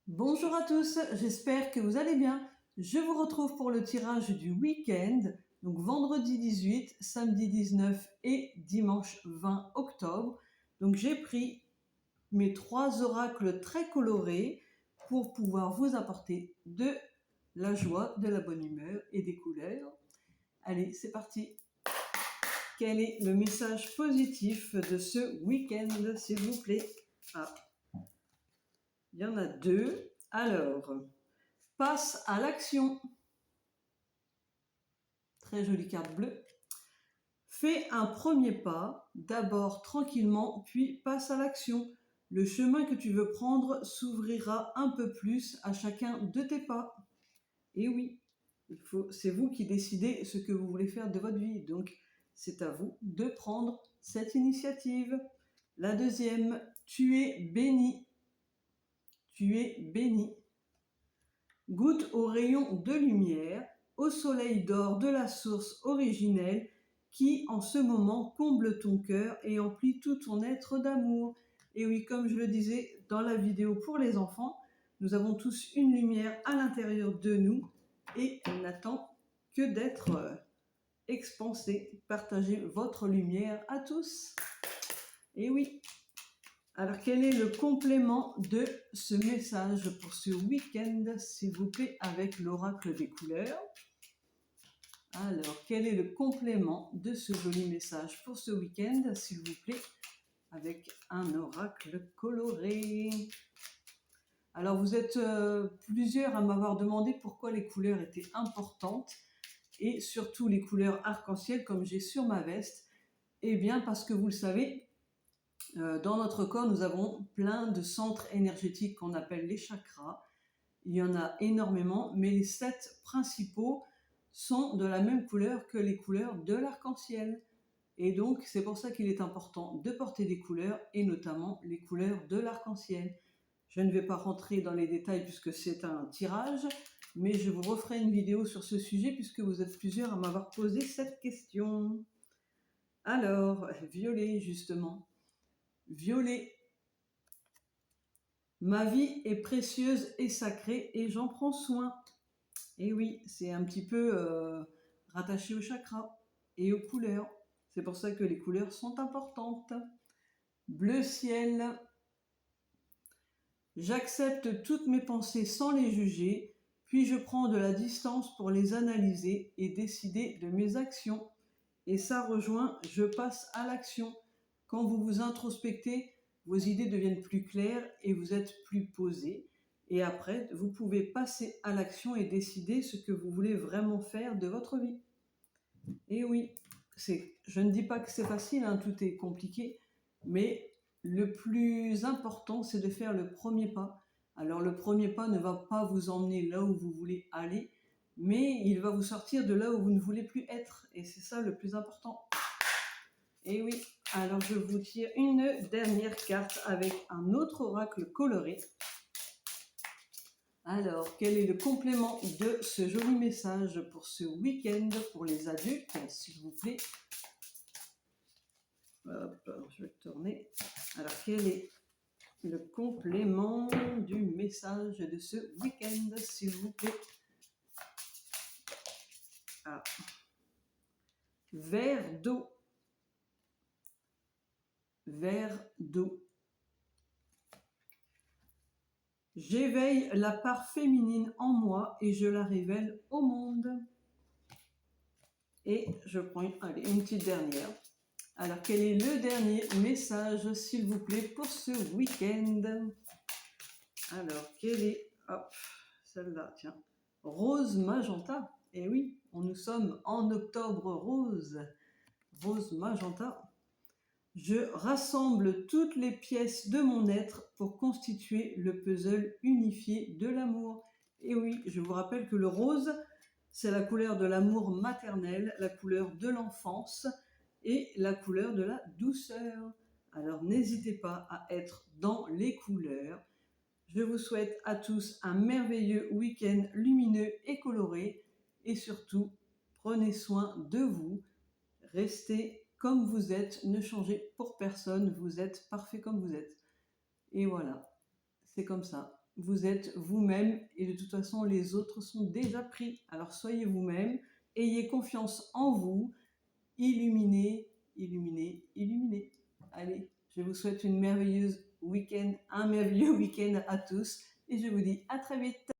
Bonjour à tous, j'espère que vous allez bien. Je vous retrouve pour le tirage du week-end, donc vendredi 18, samedi 19 et dimanche 20 octobre. Donc j'ai pris mes 3 oracles très colorés pour pouvoir vous apporter de la joie, de la bonne humeur et des couleurs. Allez, c'est parti. Quel est le message positif de ce week-end, s'il vous plaît? Ah, il y en a 2. Alors, passe à l'action. Très jolie carte bleue. Fais un premier pas, d'abord tranquillement, puis passe à l'action. Le chemin que tu veux prendre s'ouvrira un peu plus à chacun de tes pas. Et oui, c'est vous qui décidez ce que vous voulez faire de votre vie. Donc, c'est à vous de prendre cette initiative. La deuxième, tu es béni. Tu es béni. Goûte aux rayons de lumière, au soleil d'or de la source originelle qui, en ce moment, comble ton cœur et emplit tout ton être d'amour. Et oui, comme je le disais dans la vidéo pour les enfants, nous avons tous une lumière à l'intérieur de nous et elle n'attend que d'être expansée. Partagez votre lumière à tous. Et oui. Alors, quel est le complément de ce message pour ce week-end, s'il vous plaît, avec l'oracle des couleurs? Alors, quel est le complément de ce joli message pour ce week-end, s'il vous plaît, avec un oracle coloré? Alors, vous êtes plusieurs à m'avoir demandé pourquoi les couleurs étaient importantes, et surtout les couleurs arc-en-ciel, comme j'ai sur ma veste. Eh bien, parce que vous le savez, dans notre corps, nous avons plein de centres énergétiques qu'on appelle les chakras. Il y en a énormément, mais les 7 principaux sont de la même couleur que les couleurs de l'arc-en-ciel. Et donc, c'est pour ça qu'il est important de porter des couleurs, et notamment les couleurs de l'arc-en-ciel. Je ne vais pas rentrer dans les détails puisque c'est un tirage, mais je vous referai une vidéo sur ce sujet puisque vous êtes plusieurs à m'avoir posé cette question. Alors, violet justement. Violet. Ma vie est précieuse et sacrée et j'en prends soin. Et oui, c'est un petit peu rattaché au chakra et aux couleurs. C'est pour ça que les couleurs sont importantes. Bleu ciel. J'accepte toutes mes pensées sans les juger, puis je prends de la distance pour les analyser et décider de mes actions. Et ça rejoint, je passe à l'action. Quand vous vous introspectez, vos idées deviennent plus claires et vous êtes plus posé. Et après, vous pouvez passer à l'action et décider ce que vous voulez vraiment faire de votre vie. Et oui, je ne dis pas que c'est facile, hein, tout est compliqué, mais le plus important, c'est de faire le premier pas. Alors le premier pas ne va pas vous emmener là où vous voulez aller, mais il va vous sortir de là où vous ne voulez plus être. Et c'est ça le plus important. Et oui, alors je vous tire une dernière carte avec un autre oracle coloré. Alors, quel est le complément de ce joli message pour ce week-end pour les adultes, s'il vous plaît? Hop, je vais tourner. Alors, quel est le complément du message de ce week-end, s'il vous plaît? Ah. Verre d'eau. Verre d'eau. J'éveille la part féminine en moi et je la révèle au monde. Et je prends une petite dernière. Alors, quel est le dernier message, s'il vous plaît, pour ce week-end? Alors, quel est... Hop, celle-là, tiens. Rose magenta. Eh oui, nous sommes en octobre rose. Rose magenta. Je rassemble toutes les pièces de mon être pour constituer le puzzle unifié de l'amour. Et oui, je vous rappelle que le rose, c'est la couleur de l'amour maternel, la couleur de l'enfance et la couleur de la douceur. Alors n'hésitez pas à être dans les couleurs. Je vous souhaite à tous un merveilleux week-end lumineux et coloré. Et surtout, prenez soin de vous. Restez comme vous êtes, ne changez pour personne, vous êtes parfait comme vous êtes. Et voilà, c'est comme ça. vous êtes vous-même et de toute façon, les autres sont déjà pris. Alors soyez vous-même, ayez confiance en vous, illuminez, illuminez, illuminez. Allez, je vous souhaite un merveilleux week-end à tous et je vous dis à très vite.